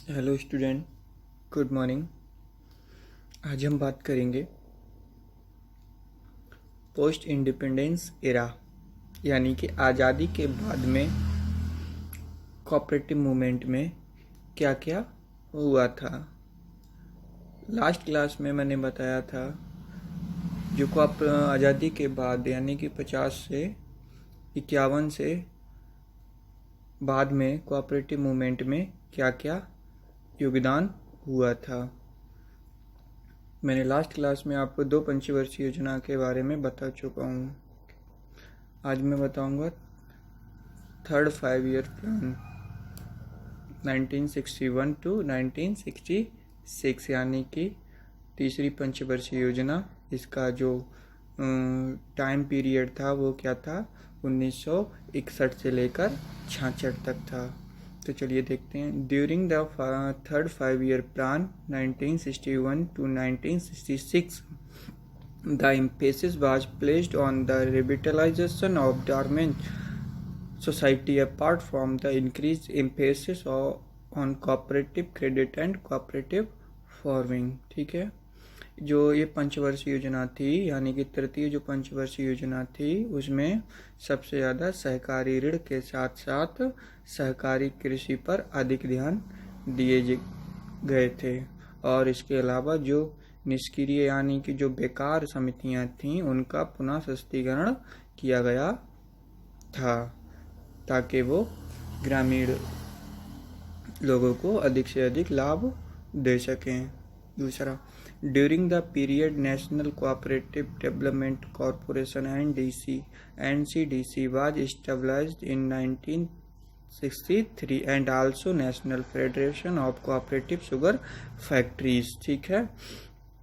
Hello student, good morning. आज हम बात करेंगे पोस्ट इंडिपेंडेंस एरा, यानी कि आज़ादी के बाद में कोऑपरेटिव मूवमेंट में क्या क्या हुआ था। लास्ट क्लास में मैंने बताया था जो आज़ादी के बाद यानी कि 50 से 51 से बाद में कोऑपरेटिव मूवमेंट में क्या क्या योगदान हुआ था। मैंने लास्ट क्लास में आपको 2 पंचवर्षीय योजना के बारे में बता चुका हूँ। आज मैं बताऊँगा थर्ड 5 ईयर प्लान 1961 टू 1966, यानी कि तीसरी पंचवर्षीय योजना। इसका जो टाइम पीरियड था वो क्या था, 1961 से लेकर 66 तक था। तो चलिए देखते हैं। During the third 5 year plan 1961 to 1966, the emphasis was placed on the revitalization of dormant society apart from the increased emphasis on cooperative credit and cooperative farming। ठीक है, जो ये पंचवर्षीय योजना थी यानी कि तृतीय जो पंचवर्षीय योजना थी उसमें सबसे ज़्यादा सहकारी ऋण के साथ साथ सहकारी कृषि पर अधिक ध्यान दिए गए थे, और इसके अलावा जो निष्क्रिय यानी कि जो बेकार समितियां थीं उनका पुनः सशक्तिकरण किया गया था ताकि वो ग्रामीण लोगों को अधिक से अधिक लाभ दे सकें। दूसरा, during the period national cooperative development corporation NCDC was established in 1963 and also National Federation of Cooperative Sugar Factories। ठीक है,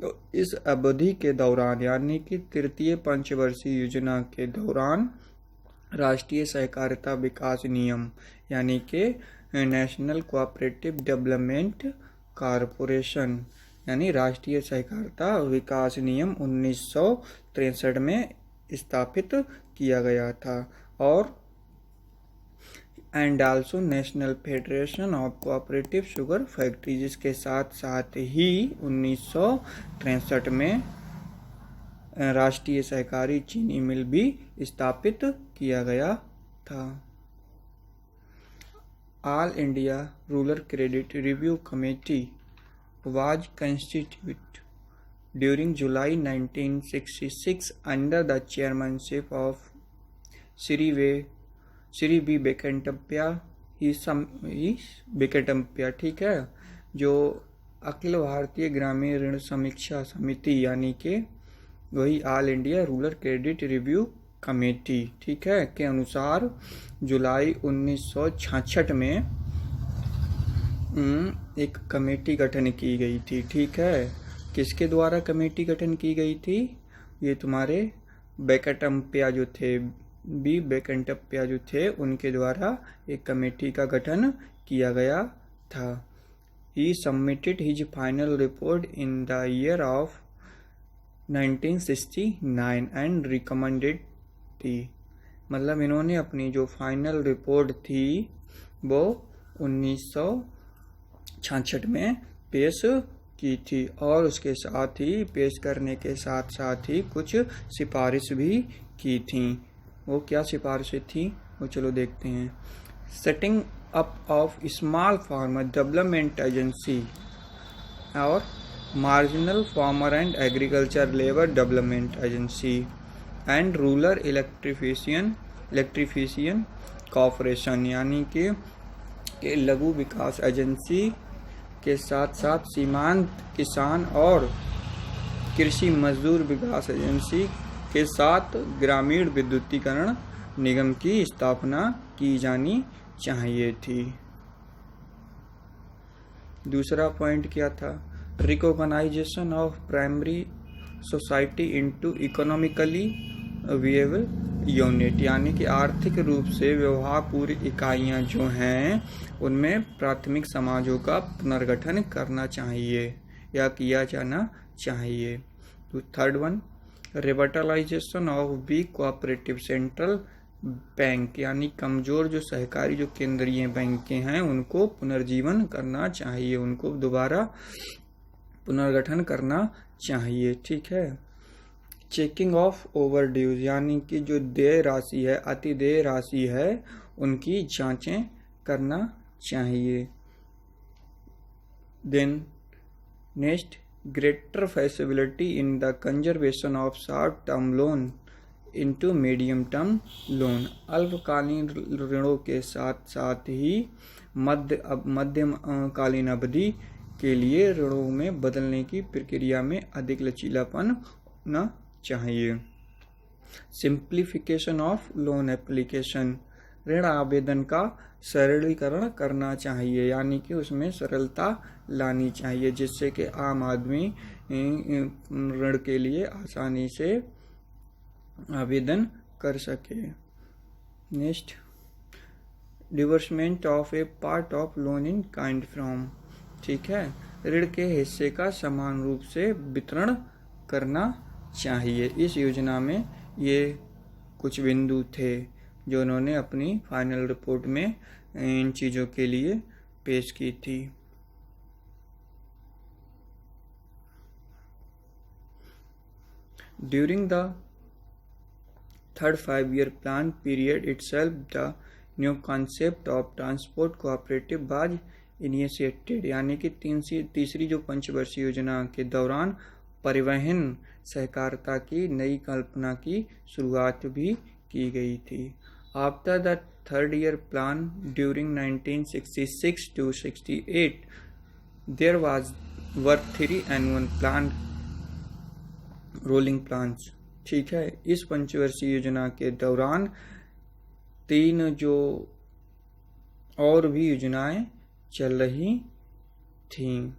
तो इस अवधि के दौरान यानी कि तृतीय पंचवर्षीय योजना के दौरान राष्ट्रीय सहकारिता विकास नियम यानी कि नेशनल कोऑपरेटिव डेवलपमेंट कॉरपोरेशन यानी राष्ट्रीय सहकारिता विकास नियम 1963 में स्थापित किया गया था, और and also national federation of cooperative sugar factories. इसके साथ साथ ही 1963 में राष्ट्रीय सहकारी चीनी मिल भी स्थापित किया गया था। All India rural credit review committee was constituted during July 1966 under the chairmanship of Sri B. Venkatappa। ठीक है, जो अखिल भारतीय ग्रामीण ऋण समीक्षा समिति यानी कि वही all India rural credit review committee, ठीक है, के अनुसार जुलाई 1966 में एक कमेटी गठन की गई थी। ठीक है, किसके द्वारा कमेटी गठन की गई थी? ये तुम्हारे वेंकटप्पा जो थे, बी वेंकटप्पा जो थे, उनके द्वारा एक कमेटी का गठन किया गया था। He submitted his final report in the year of 1969 and recommended थी, मतलब इन्होंने अपनी जो फाइनल रिपोर्ट थी वो 1966 में पेश की थी, और उसके साथ ही पेश करने के साथ साथ ही कुछ सिफारिश भी की थी। वो क्या सिफारिशें थी वो चलो देखते हैं। Setting up of small farmer development agency और marginal farmer and agriculture labour development agency and rural electrification corporation, यानी कि लघु विकास एजेंसी के साथ साथ सीमांत किसान और कृषि मजदूर विकास एजेंसी के साथ ग्रामीण विद्युतीकरण निगम की स्थापना की जानी चाहिए थी। दूसरा पॉइंट क्या था? Recognisation of primary society into economically viable unit, यानी कि आर्थिक रूप से व्यवहारपूर्ण इकाइयां जो हैं उनमें प्राथमिक समाजों का पुनर्गठन करना चाहिए या किया जाना चाहिए। तो third one, revitalisation of weak cooperative central bank यानी कमजोर जो सहकारी जो केंद्रीय बैंकें हैं उनको पुनर्जीवन करना चाहिए, उनको दोबारा पुनर्गठन करना चाहिए। ठीक है। चेकिंग ऑफ ओवर ड्यूज यानी कि जो देय राशि है, अति देय राशि है, उनकी जांचें करना चाहिए। Then next, greater flexibility in the conservation of short term loan into medium term loan. अल्पकालीन ऋणों के साथ साथ ही मध्यम कालीन अवधि के लिए ऋणों में बदलने की प्रक्रिया में अधिक लचीलापन होना चाहिए। सिंप्लीफिकेशन ऑफ लोन एप्लीकेशन, ऋण आवेदन का सरलीकरण करना चाहिए, यानी कि उसमें सरलता लानी चाहिए जिससे कि आम आदमी ऋण के लिए आसानी से आवेदन कर सके। Next, disbursement of A part of loan in kind from. ठीक है, ऋण के हिस्से का समान रूप से वितरण करना चाहिए। इस योजना में ये कुछ बिंदु थे जो उन्होंने अपनी फाइनल रिपोर्ट में इन चीज़ों के लिए पेश की थी। During the third 5-year plan period itself, the new concept of transport cooperative was initiated। यानी कि तीसरी जो पंचवर्षीय योजना के दौरान परिवहन सहकारिता की नई कल्पना की शुरुआत भी की गई थी। After the third year plan during 1966 to 68 there were 3 annual plan rolling plans। ठीक है, इस पंचवर्षीय योजना के दौरान 3 जो और भी योजनाएं चल रही थीं।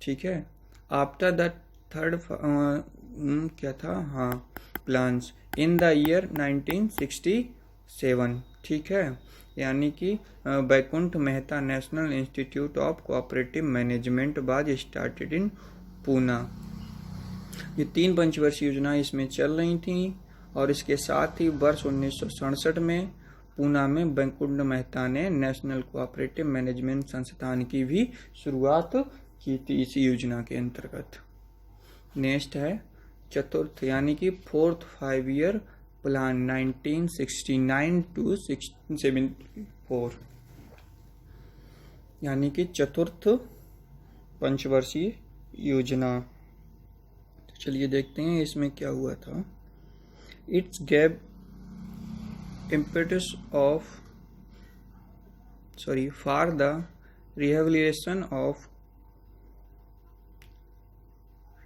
ठीक है, आफ्टर द थर्ड क्या था, हाँ, प्लान्स इन द ईयर 1967। ठीक है, यानी कि Baikunth Mehta national institute of cooperative management was started in Poona. ये 3 पंचवर्षीय योजनाएं इसमें चल रही थीं और इसके साथ ही वर्ष 1967 में पूना में बैकुंठ मेहता ने नेशनल कोऑपरेटिव मैनेजमेंट संस्थान की भी शुरुआत की थी इसी योजना के अंतर्गत। नेक्स्ट है चतुर्थ यानी कि फोर्थ 5-year प्लान 1969 to 74, यानी कि चतुर्थ पंचवर्षीय योजना। तो चलिए देखते हैं इसमें क्या हुआ था। It's gave impetus for the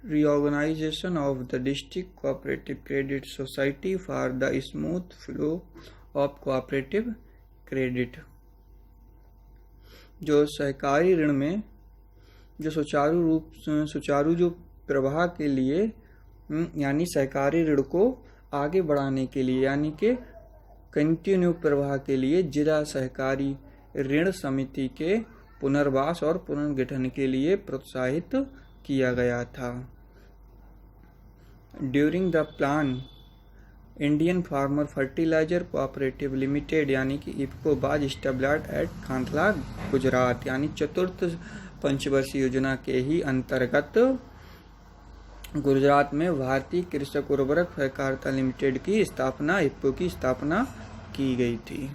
reorganization of the district cooperative credit society for the smooth flow of cooperative credit। जो सहकारी ऋण में जो सुचारू जो प्रवाह के लिए यानी सहकारी ऋण को आगे बढ़ाने के लिए यानी कि कंटिन्यू प्रवाह के लिए जिला सहकारी ऋण समिति के पुनर्वास और पुनर्गठन के लिए प्रोत्साहित किया गया था। During the plan Indian farmer fertiliser cooperative limited यानी कि IFFCO was established at Kandla Gujarat. यानी चतुर्थ पंचवर्षीय योजना के ही अंतर्गत गुजरात में भारतीय कृषक उर्वरक सहकारिता लिमिटेड की स्थापना इफको की स्थापना की गई थी।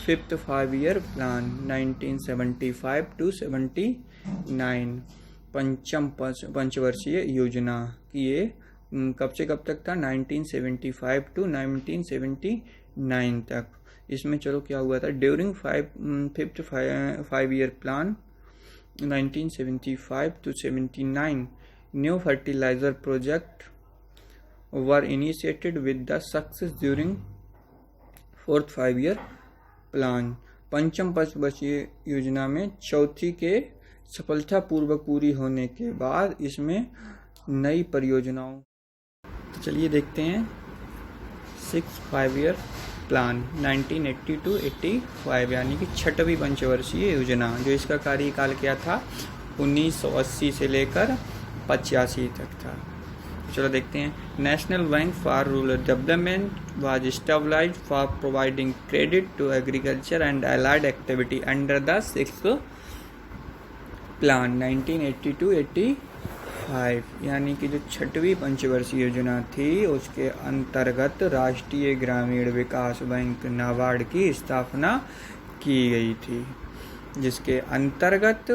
फिफ्थ 5-year प्लान 1975 to 79 पंचम पंचवर्षीय योजना की ये कब से कब तक था, 1975 to 1979 तक। इसमें चलो क्या हुआ था, during fifth 5-year plan 1975 to 79 new fertilizer project were initiated with the success during fourth 5-year plan. पंचम पंचवर्षीय योजना में चौथी के सफलतापूर्वक पूरी होने के बाद इसमें नई परियोजनाओं। चलिए देखते हैं 6th 5-year प्लान 1980 to 85 यानी कि छठवीं पंचवर्षीय योजना। जो इसका कार्यकाल क्या था, 1980 से लेकर 85 तक था। चलो देखते हैं। National bank for rural development was established for providing credit to agriculture and allied activity under the 6th plan 1982-85, यानी कि जो 6वीं पंचवर्षीय योजना थी उसके अंतर्गत राष्ट्रीय ग्रामीण विकास बैंक नाबार्ड की स्थापना की गई थी, जिसके अंतर्गत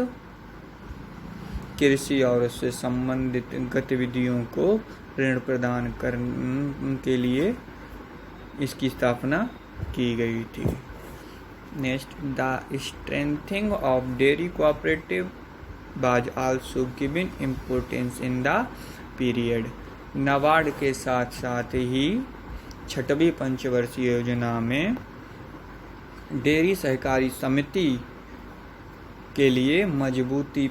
कृषि और उससे संबंधित गतिविधियों को ऋण प्रदान करने के लिए इसकी स्थापना की गई थी। Next, the strengthening of dairy cooperative was also given importance in the period. NABARD के साथ साथ ही 6वीं पंचवर्षीय योजना में डेयरी सहकारी समिति के लिए मजबूती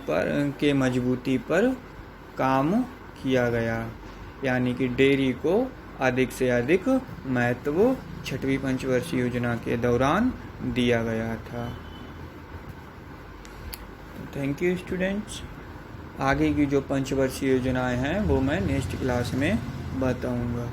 पर काम किया गया, यानी कि डेयरी को अधिक से अधिक महत्व 6वीं पंचवर्षीय योजना के दौरान दिया गया था। Thank you students. आगे की जो पंचवर्षीय योजनाएं हैं वो मैं नेक्स्ट क्लास में बताऊंगा।